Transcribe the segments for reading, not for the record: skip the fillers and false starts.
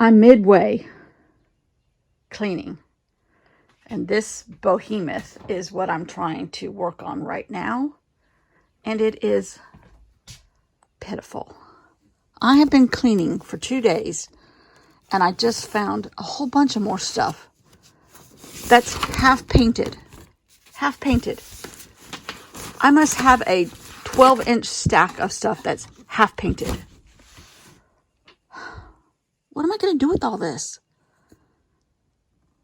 I'm midway cleaning, and this behemoth is what I'm trying to work on right now, and it is pitiful. I have been cleaning for 2 days, and I just found a whole bunch of more stuff that's half painted. Half painted. I must have a 12-inch stack of stuff that's half painted. What am I going to do with all this?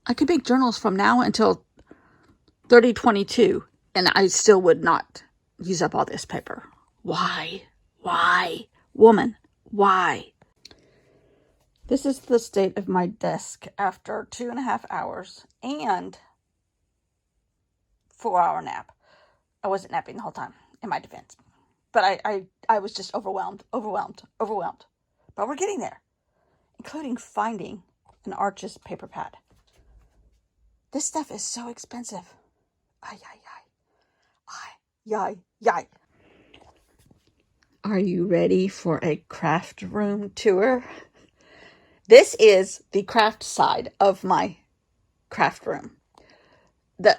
I could make journals from now until 3022, and I still would not use up all this paper. Why? Why? Woman, why? This is the state of my desk after 2.5 hours and 4-hour nap. I wasn't napping the whole time, in my defense. But I was just overwhelmed. But we're getting there, including finding an Arches paper pad. This stuff is so expensive. Ay, ay, ay. Ay, ay, ay. Are you ready for a craft room tour? This is the craft side of my craft room. The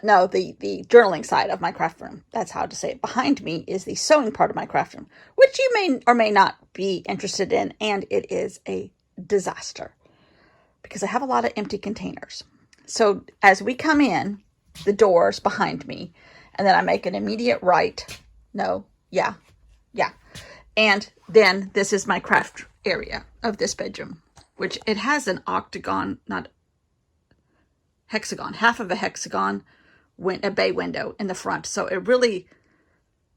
journaling side of my craft room. That's how to say it. Behind me is the sewing part of my craft room, which you may or may not be interested in, and it is a disaster because I have a lot of empty containers. So as we come in, the door's behind me, and then I make an immediate right. Yeah. And then this is my craft area of this bedroom, which it has an octagon, not hexagon, half of a hexagon, a bay window in the front. So it really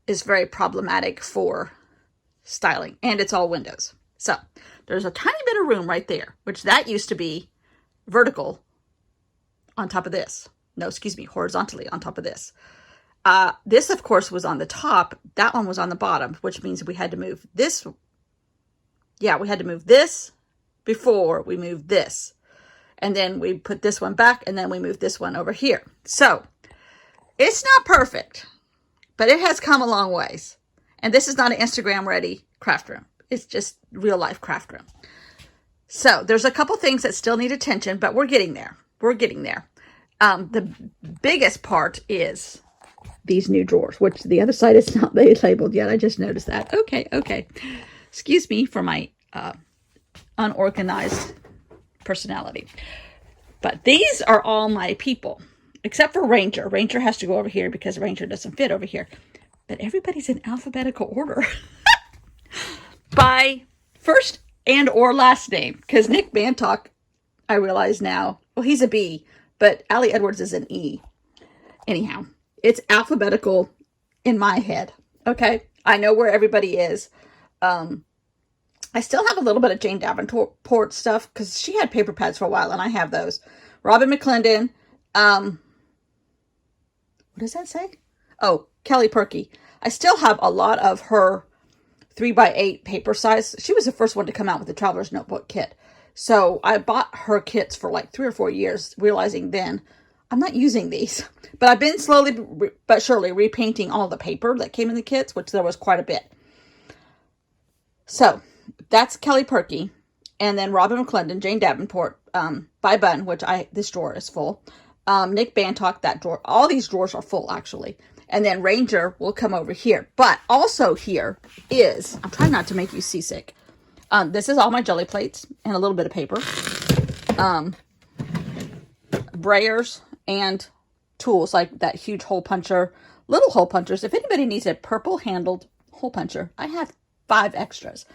is very problematic for styling, and it's all windows. So there's a tiny bit of room right there, which that used to be vertical on top of this. Horizontally on top of this. This, of course, was on the top. That one was on the bottom, which means we had to move this. Yeah, we had to move this before we moved this. And then we put this one back, and then we moved this one over here. So it's not perfect, but it has come a long ways. And this is not an Instagram-ready craft room. It's just real-life craft room. So there's a couple things that still need attention, but we're getting there. The biggest part is these new drawers, which the other side is not labeled yet. I just noticed that. Okay. Excuse me for my unorganized personality. But these are all my people, except for Ranger. Ranger has to go over here because Ranger doesn't fit over here. But everybody's in alphabetical order by first and or last name. Because Nick Bantock, I realize now, well, he's a B, but Allie Edwards is an E. Anyhow, it's alphabetical in my head. Okay, I know where everybody is. I still have a little bit of Jane Davenport stuff because she had paper pads for a while, and I have those. Robin McClendon. What does that say? Oh, Kelly Perky. I still have a lot of her 3x8 paper size. She was the first one to come out with the Traveler's Notebook kit. So I bought her kits for like 3 or 4 years, realizing then I'm not using these. But I've been slowly but surely repainting all the paper that came in the kits, which there was quite a bit. So that's Kelly Perky. And then Robin McClendon, Jane Davenport, by Bun, which this drawer is full. Nick Bantock, that drawer. All these drawers are full, actually. And then Ranger will come over here. But also here is, I'm trying not to make you seasick. This is all my jelly plates and a little bit of paper. Brayers and tools like that huge hole puncher, little hole punchers. If anybody needs a purple handled hole puncher, I have 5 extras.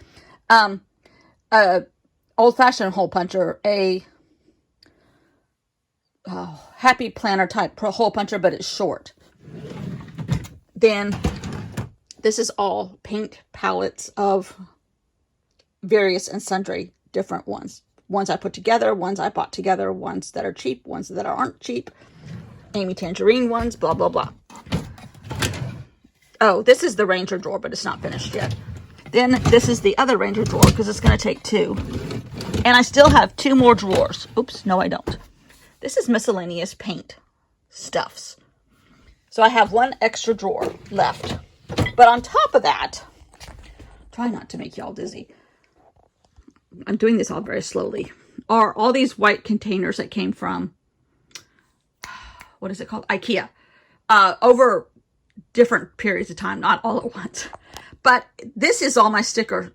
Old fashioned hole puncher, a happy planner type hole puncher, but it's short. Then this is all paint palettes of various and sundry different ones. Ones I put together, ones I bought together, ones that are cheap, ones that aren't cheap. Amy Tangerine ones, blah, blah, blah. Oh, this is the Ranger drawer, but it's not finished yet. Then this is the other Ranger drawer because it's going to take 2. And I still have 2 more drawers. Oops, no I don't. This is miscellaneous paint stuffs. So I have 1 extra drawer left. But on top of that, try not to make y'all dizzy. I'm doing this all very slowly are all these white containers that came from, what is it called? IKEA. Over different periods of time, not all at once. But this is all my sticker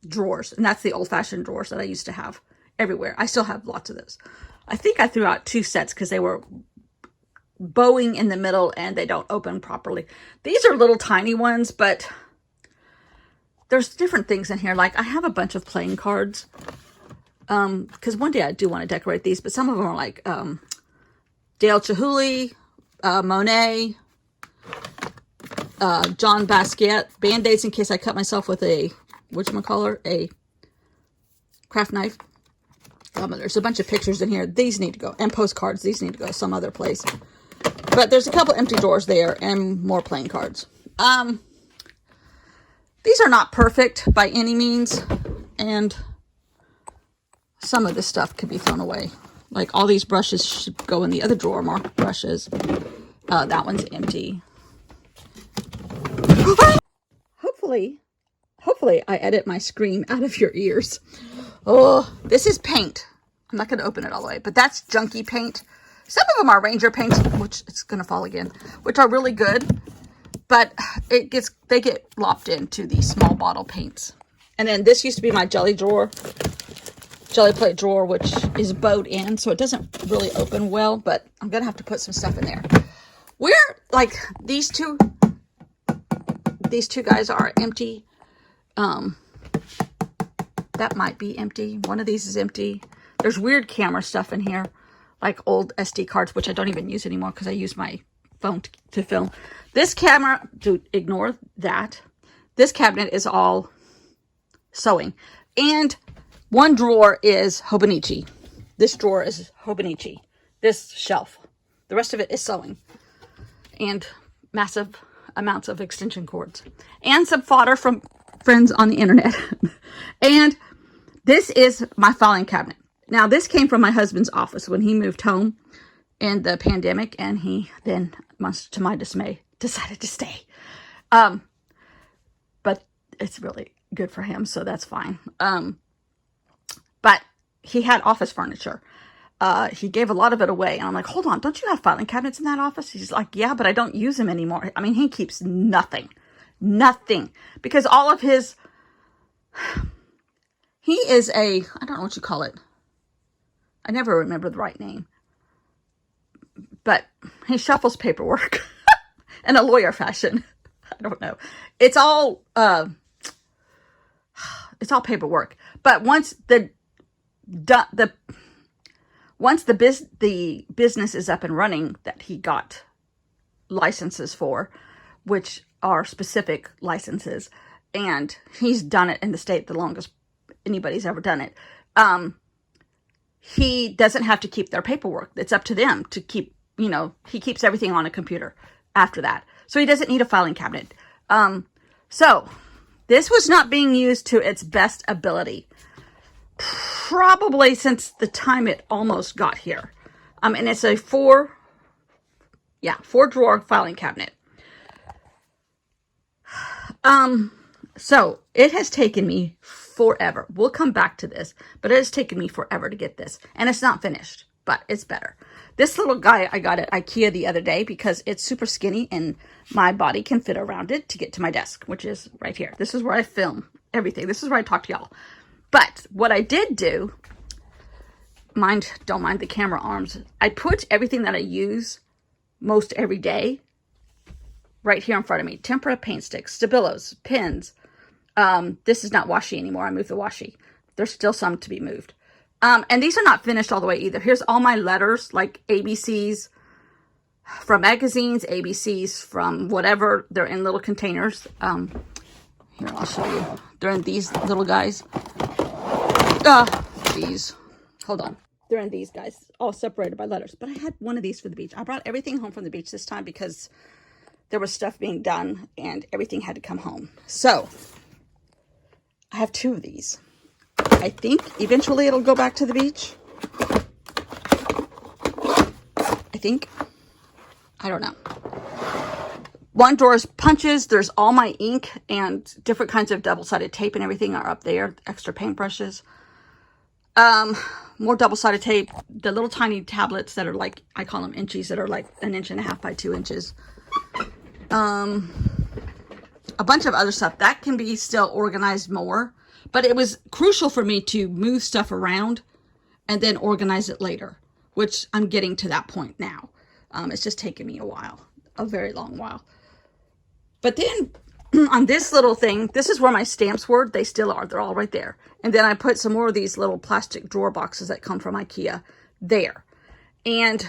drawers. And that's the old-fashioned drawers that I used to have everywhere. I still have lots of those. I think I threw out 2 sets because they were bowing in the middle and they don't open properly. These are little tiny ones, but there's different things in here. Like I have a bunch of playing cards. Because one day I do want to decorate these, but some of them are like Dale Chihuly, Monet, John Basquiat, Band-Aids in case I cut myself with a, whatchamacallit, a craft knife. There's a bunch of pictures in here. These need to go. And postcards. These need to go some other place. But there's a couple empty drawers there and more playing cards. These are not perfect by any means. And some of this stuff could be thrown away. Like all these brushes should go in the other drawer, marked brushes. That one's empty. Hopefully I edit my scream out of your ears. Oh, this is paint. I'm not going to open it all the way, but that's junky paint. Some of them are Ranger paints, which it's going to fall again, which are really good, but they get lopped into these small bottle paints. And then this used to be my jelly plate drawer, which is bowed in, so it doesn't really open well, but I'm going to have to put some stuff in there. We're like these two guys are empty. That might be empty. One of these is empty. There's weird camera stuff in here, like old SD cards, which I don't even use anymore because I use my phone to film. This camera, ignore that. This cabinet is all sewing. And one drawer is Hobonichi. This drawer is Hobonichi. This shelf. The rest of it is sewing. And massive amounts of extension cords. And some fodder from friends on the internet. And this is my filing cabinet. Now, this came from my husband's office when he moved home in the pandemic, and he then, much to my dismay, decided to stay. But it's really good for him, so that's fine. But he had office furniture. He gave a lot of it away, and I'm like, hold on, don't you have filing cabinets in that office? He's like, yeah, but I don't use them anymore. I mean, he keeps nothing, because all of his, he is I don't know what you call it. I never remember the right name, but he shuffles paperwork in a lawyer fashion. I don't know. It's all paperwork. But once the business is up and running that he got licenses for, which are specific licenses, and he's done it in the state the longest anybody's ever done it. He doesn't have to keep their paperwork. It's up to them to keep, he keeps everything on a computer after that. So he doesn't need a filing cabinet. So this was not being used to its best ability. Probably since the time it almost got here. And it's a 4 drawer filing cabinet. So it has taken me forever. We'll come back to this, but it has taken me forever to get this, and it's not finished, but it's better. This little guy I got at IKEA the other day because it's super skinny and my body can fit around it to get to my desk, which is right here. This is where I film everything. This is where I talk to y'all. But what I did do, don't mind the camera arms. I put everything that I use most every day right here in front of me. Tempera paint sticks, Stabilos, pins. This is not washi anymore. I moved the washi. There's still some to be moved. And these are not finished all the way either. Here's all my letters, like ABCs from magazines, ABCs from whatever. They're in little containers. Here, I'll show you. They're in these little guys. Jeez. Hold on. They're in these guys, all separated by letters. But I had one of these for the beach. I brought everything home from the beach this time because there was stuff being done and everything had to come home. So I have 2 of these. I think eventually it'll go back to the beach. I think. I don't know. One drawer is punches. There's all my ink and different kinds of double-sided tape and everything are up there. Extra paintbrushes. More double-sided tape, the little tiny tablets that are like, I call them inchies, that are like 1.5 inches by 2 inches. A bunch of other stuff that can be still organized more, but it was crucial for me to move stuff around and then organize it later, which I'm getting to that point now. It's just taken me a while, a very long while. But then on this little thing, this is where my stamps were. They still are. They're all right there. And then I put some more of these little plastic drawer boxes that come from IKEA there. And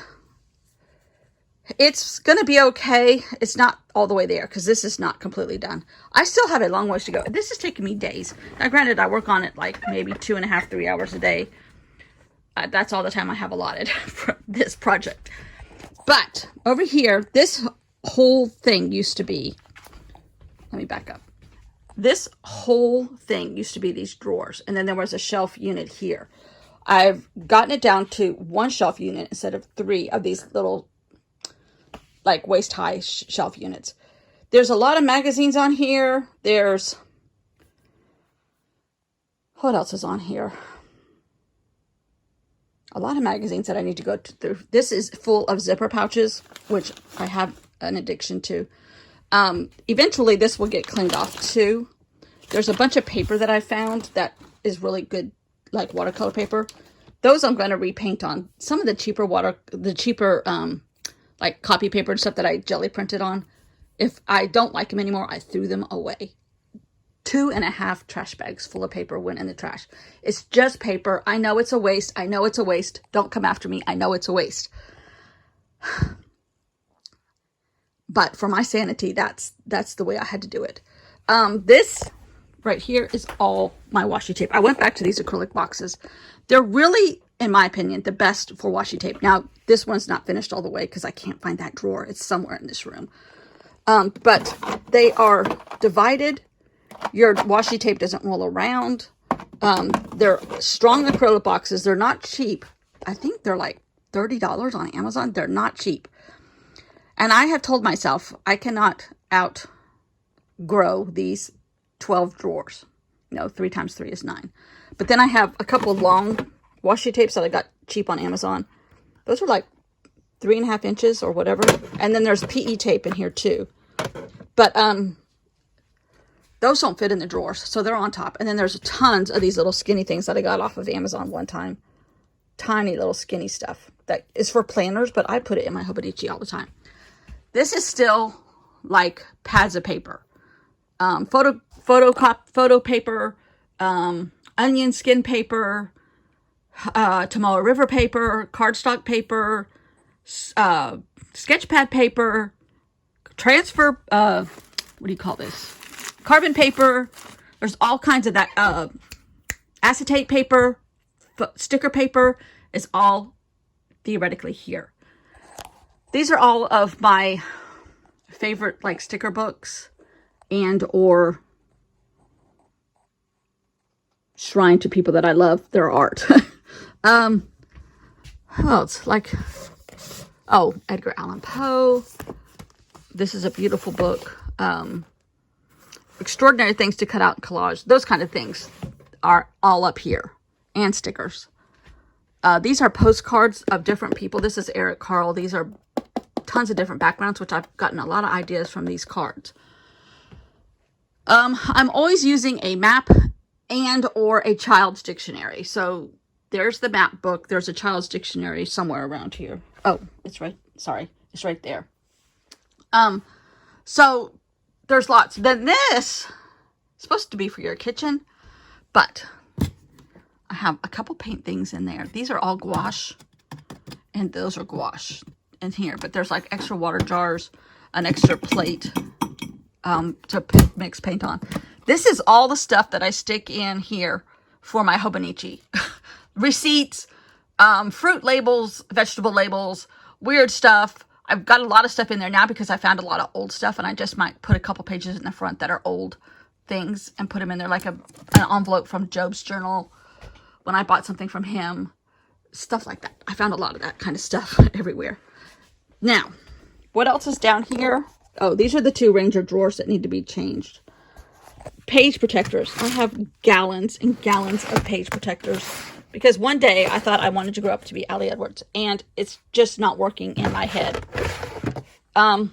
it's going to be okay. It's not all the way there because this is not completely done. I still have a long ways to go. This has taken me days. Now, granted, I work on it like maybe 2.5, 3 hours a day. That's all the time I have allotted for this project. But over here, this whole thing used to be, let me back up. This whole thing used to be these drawers. And then there was a shelf unit here. I've gotten it down to 1 shelf unit instead of 3 of these little like waist high shelf units. There's a lot of magazines on here. There's, what else is on here? A lot of magazines that I need to go through. This is full of zipper pouches, which I have an addiction to. Eventually this will get cleaned off too. There's a bunch of paper that I found that is really good, like watercolor paper. Those I'm going to repaint on. Some of the cheaper like copy paper and stuff that I jelly printed on. If I don't like them anymore, I threw them away. 2.5 trash bags full of paper went in the trash. It's just paper. I know it's a waste. I know it's a waste. Don't come after me. I know it's a waste. But for my sanity, that's the way I had to do it. This right here is all my washi tape. I went back to these acrylic boxes. They're really, in my opinion, the best for washi tape. Now, this one's not finished all the way because I can't find that drawer. It's somewhere in this room. But they are divided. Your washi tape doesn't roll around. They're strong acrylic boxes. They're not cheap. I think they're like $30 on Amazon. They're not cheap. And I have told myself I cannot outgrow these 12 drawers. 3 times 3 is 9. But then I have a couple of long washi tapes that I got cheap on Amazon. Those are like 3.5 inches or whatever. And then there's PE tape in here too. But those don't fit in the drawers, so they're on top. And then there's tons of these little skinny things that I got off of Amazon one time. Tiny little skinny stuff that is for planners, but I put it in my Hobonichi all the time. This is still like pads of paper. Photo paper, onion skin paper, Tomoe River paper, cardstock paper, sketch pad paper, transfer, what do you call this? Carbon paper. There's all kinds of that. Acetate paper, sticker paper is all theoretically here. These are all of my favorite like sticker books and or shrine to people that I love their art. Oh, it's like, oh, Edgar Allan Poe. This is a beautiful book. Extraordinary Things to Cut Out in Collage. Those kind of things are all up here. And stickers. These are postcards of different people. This is Eric Carle. These are tons of different backgrounds, which I've gotten a lot of ideas from these cards. I'm always using a map and or a child's dictionary. So there's the map book. There's a child's dictionary somewhere around here. Oh, it's right. Sorry. It's right there. So there's lots. Then this is supposed to be for your kitchen, but I have a couple paint things in there. These are all gouache, and those are gouache in here. But there's like extra water jars, an extra plate to mix paint on. This is all the stuff that I stick in here for my Hobonichi. Receipts, fruit labels, vegetable labels, weird stuff. I've got a lot of stuff in there now because I found a lot of old stuff, and I just might put a couple pages in the front that are old things and put them in there, like an envelope from Job's journal when I bought something from him. Stuff like that. I found a lot of that kind of stuff everywhere. Now, what else is down here? Oh, these are the 2 Ranger drawers that need to be changed. Page protectors. I have gallons and gallons of page protectors. Because one day I thought I wanted to grow up to be Allie Edwards, and it's just not working in my head. But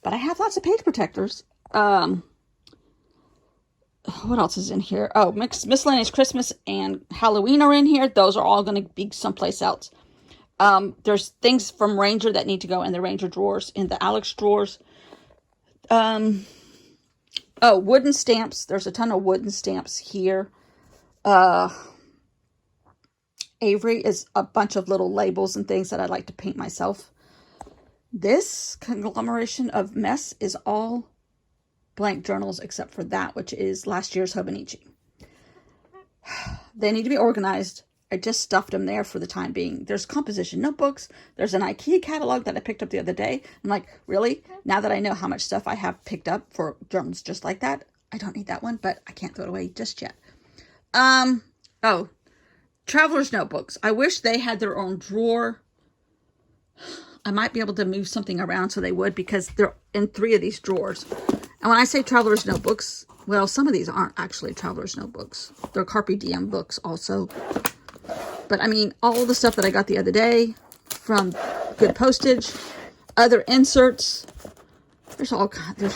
I have lots of page protectors. What else is in here? Oh, miscellaneous Christmas and Halloween are in here. Those are all going to be someplace else. There's things from Ranger that need to go in the Ranger drawers, in the Alex drawers. Oh, wooden stamps. There's a ton of wooden stamps here. Avery is a bunch of little labels and things that I like to paint myself. This conglomeration of mess is all blank journals except for that, which is last year's Hobonichi. They need to be organized. I just stuffed them there for the time being. There's composition notebooks. There's an IKEA catalog that I picked up the other day. I'm like, really? Now that I know how much stuff I have picked up for journals just like that, I don't need that one, but I can't throw it away just yet. Oh, traveler's notebooks. I wish they had their own drawer. I might be able to move something around so they would, because they're in 3 of these drawers. And when I say traveler's notebooks, well, some of these aren't actually traveler's notebooks. They're Carpe Diem books also. But I mean, all the stuff that I got the other day from Good Postage, other inserts, there's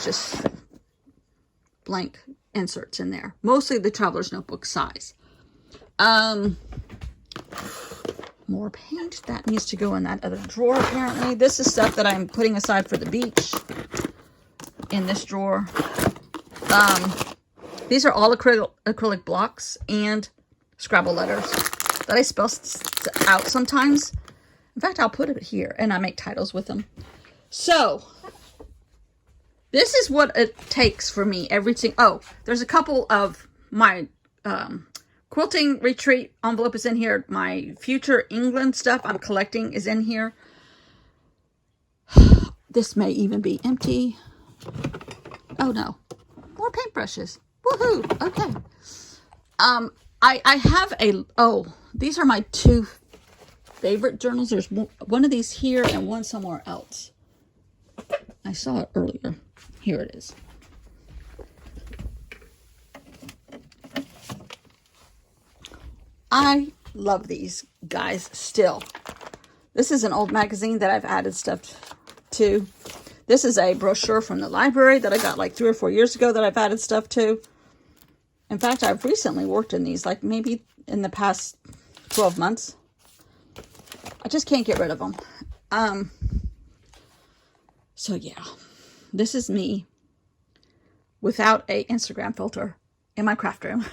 just blank inserts in there. Mostly the traveler's notebook size. More paint that needs to go in that other drawer apparently. This is stuff that I'm putting aside for the beach in this drawer. These are all acrylic blocks and Scrabble letters that I spell out sometimes. In fact, I'll put it here and I make titles with them. So this is what it takes for me every single. Oh, there's a couple of my quilting retreat envelope is in here. My future England stuff I'm collecting is in here. This may even be empty. Oh no, more paintbrushes. Woohoo! Okay. I have these are my 2 favorite journals. There's one of these here and one somewhere else. I saw it earlier. Here it is. I love these guys still. This is an old magazine that I've added stuff to. This is a brochure from the library that I got like 3 or 4 years ago that I've added stuff to. In fact, I've recently worked in these, like maybe in the past 12 months. I just can't get rid of them. So yeah, this is me without a Instagram filter in my craft room.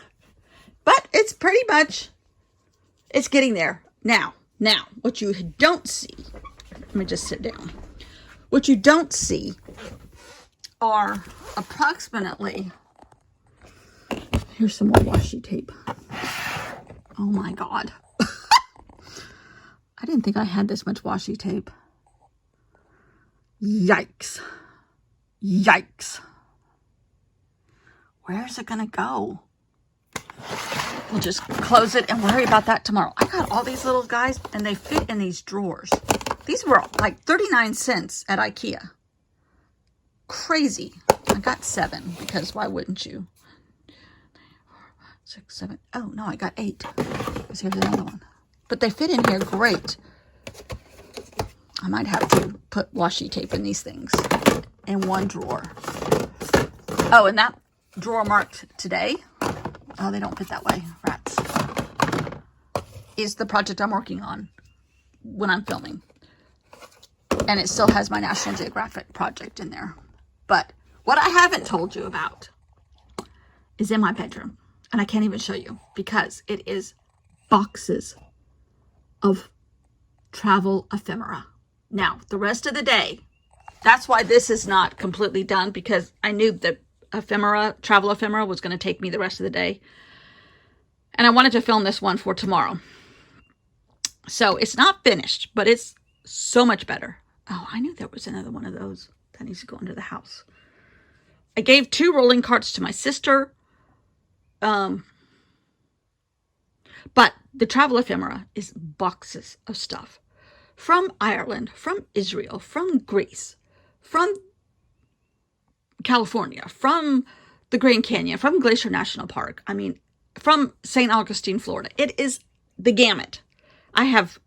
But it's pretty much, it's getting there. Now, what you don't see, let me just sit down. What you don't see are approximately, here's some more washi tape. Oh my God. I didn't think I had this much washi tape. Yikes. Yikes. Where's it gonna go? We'll just close it and worry about that tomorrow. I got all these little guys and they fit in these drawers. These were like 39 cents at IKEA. Crazy. I got 7 because why wouldn't you? 6, 7. Oh no, I got 8. Because here's another one. But they fit in here great. I might have to put washi tape in these things in one drawer. Oh, and that drawer marked today. Oh, they don't fit that way. Rats. Is the project I'm working on when I'm filming. And it still has my National Geographic project in there. But what I haven't told you about is in my bedroom. And I can't even show you because it is boxes of travel ephemera. Now, the rest of the day, that's why this is not completely done, because I knew the travel ephemera was going to take me the rest of the day. And I wanted to film this one for tomorrow. So it's not finished, but it's so much better. Oh, I knew there was another one of those that needs to go under the house. I gave 2 rolling carts to my sister. But the travel ephemera is boxes of stuff from Ireland, from Israel, from Greece, from California, from the Grand Canyon, from Glacier National Park. I mean, from St. Augustine, Florida. It is the gamut. I have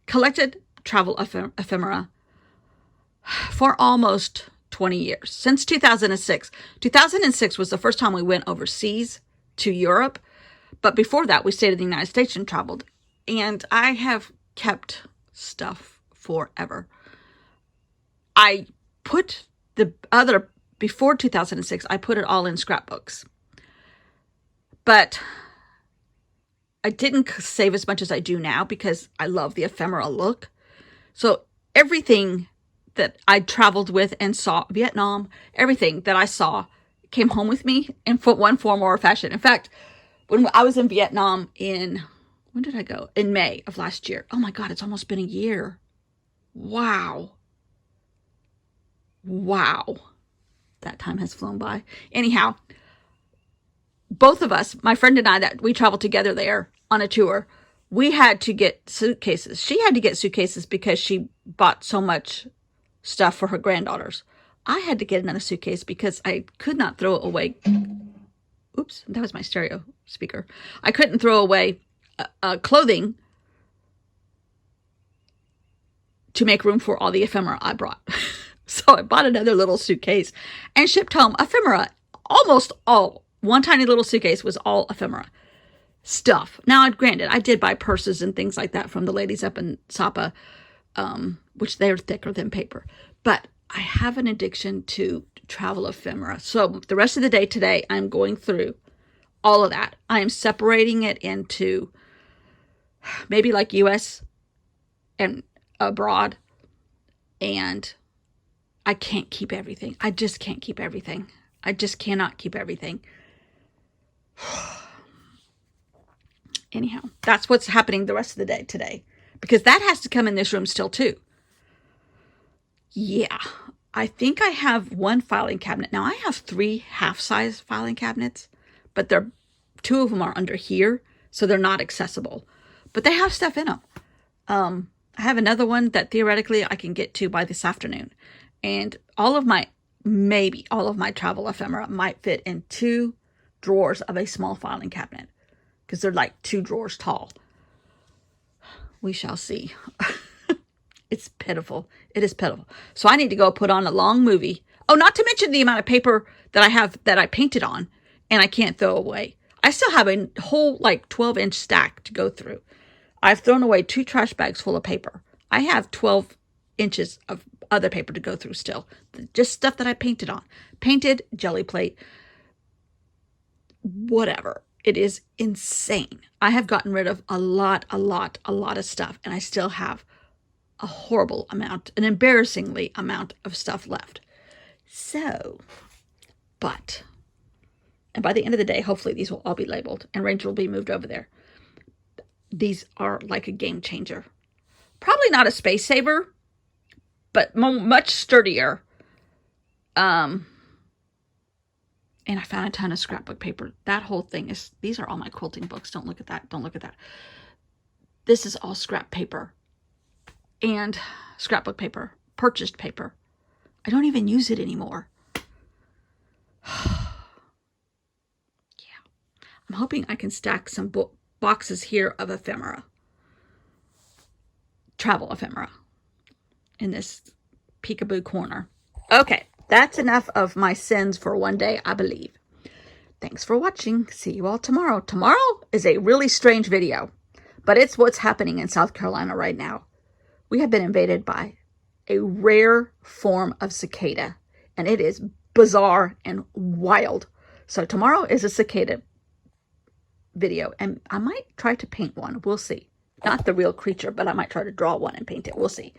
collected travel ephemera for almost 20 years, since 2006. 2006 was the first time we went overseas to Europe. But before that, we stayed in the United States and traveled. And I have kept stuff forever. I put the other, before 2006, I put it all in scrapbooks. But I didn't save as much as I do now because I love the ephemera look. So everything that I traveled with and saw, Vietnam, everything that I saw came home with me in one form or fashion. In fact, when I was in Vietnam when did I go? In May of last year. Oh my God, it's almost been a year. Wow. Wow. That time has flown by. Anyhow, both of us, my friend and I, that we traveled together there on a tour, we had to get suitcases. She had to get suitcases because she bought so much stuff for her granddaughters. I had to get another suitcase because I could not throw away. Oops, that was my stereo speaker. I couldn't throw away clothing to make room for all the ephemera I brought. So I bought another little suitcase and shipped home ephemera. Almost all. One tiny little suitcase was all ephemera stuff. Now, granted, I did buy purses and things like that from the ladies up in Sapa, which they're thicker than paper. But I have an addiction to travel ephemera. So the rest of the day today, I'm going through all of that. I am separating it into maybe like US and abroad. And I can't keep everything. I just can't keep everything. I just cannot keep everything. Anyhow, that's what's happening the rest of the day today. Because that has to come in this room still too. Yeah. I think I have one filing cabinet. Now I have 3 half-size filing cabinets. But 2 of them are under here. So they're not accessible. But they have stuff in them. I have another one that theoretically I can get to by this afternoon. And maybe all of my travel ephemera might fit in 2 drawers of a small filing cabinet. Because they're like 2 drawers tall. We shall see. It's pitiful. It is pitiful. So I need to go put on a long movie. Oh, not to mention the amount of paper that I have that I painted on and I can't throw away. I still have a whole 12-inch stack to go through. I've thrown away 2 trash bags full of paper. I have 12 inches of other paper to go through still. Just stuff that I painted on. Painted, jelly plate, whatever. It is insane. I have gotten rid of a lot of stuff, and I still have a horrible amount, an embarrassingly amount of stuff left. So, and by the end of the day, hopefully these will all be labeled, and Ranger will be moved over there. These are like a game changer. Probably not a space saver, but much sturdier. And I found a ton of scrapbook paper. That whole thing these are all my quilting books. Don't look at that. Don't look at that. This is all scrap paper and scrapbook paper, purchased paper. I don't even use it anymore. Yeah. I'm hoping I can stack some boxes here of ephemera. Travel ephemera in this peekaboo corner. Okay. That's enough of my sins for one day, I believe. Thanks for watching. See you all tomorrow. Tomorrow is a really strange video, but it's what's happening in South Carolina right now. We have been invaded by a rare form of cicada, and it is bizarre and wild. So tomorrow is a cicada video, and I might try to paint one. We'll see. Not the real creature, but I might try to draw one and paint it. We'll see.